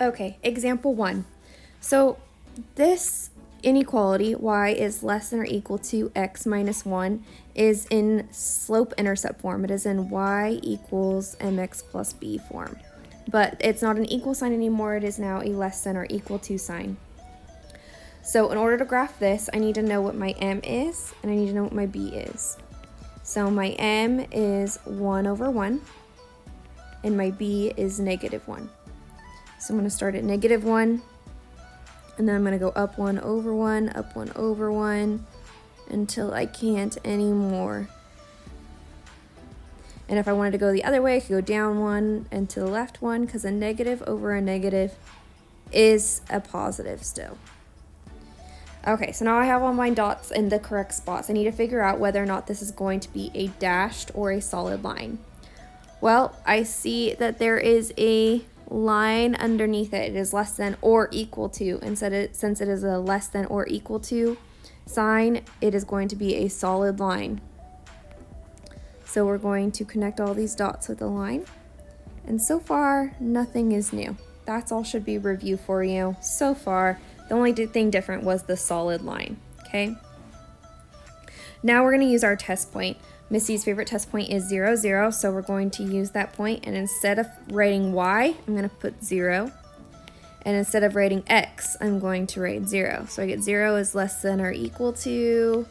Okay, example 1. So this inequality, y is less than or equal to x minus 1, is in slope-intercept form. It is in y equals mx plus b form. But it's not an equal sign anymore, it is now a less than or equal to sign. So in order to graph this, I need to know what my m is, and I need to know what my b is. So my m is 1 over 1, and my b is negative 1. So I'm going to start at negative 1, and then I'm going to go up 1 over 1, up 1 over 1, until I can't anymore. And if I wanted to go the other way, I could go down 1 and to the left 1, because a negative over a negative is a positive still. Okay, so now I have all my dots in the correct spots. I need to figure out whether or not this is going to be a dashed or a solid line. Well, I see that there is a line underneath it. It is less than or equal to. Instead, since it is a less than or equal to sign, it is going to be a solid line. So we're going to connect all these dots with a line. And so far, nothing is new. That's all should be review for you. So far, the only thing different was the solid line, okay? Now we're gonna use our test point. Missy's favorite test point is 0, 0, so we're going to use that point, and instead of writing y, I'm gonna put 0. And instead of writing x, I'm going to write 0. So I get 0 is less than or equal to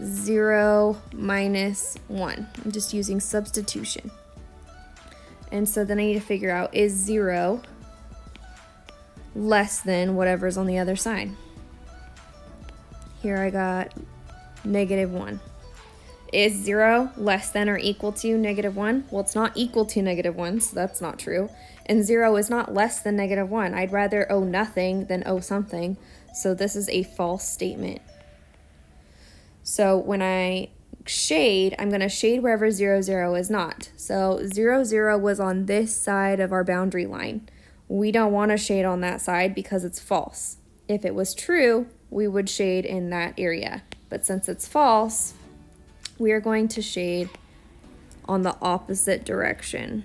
0 minus 1. I'm just using substitution. And so then I need to figure out, is 0 less than whatever's on the other side? Here I got negative 1. Is 0 less than or equal to negative 1? Well, it's not equal to negative 1, so that's not true. And 0 is not less than negative 1. I'd rather owe nothing than owe something. So this is a false statement. So when I shade, I'm going to shade wherever 0, 0 is not. So 0, 0 was on this side of our boundary line. We don't want to shade on that side because it's false. If it was true, we would shade in that area. But since it's false, we are going to shade on the opposite direction.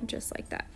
Just like that.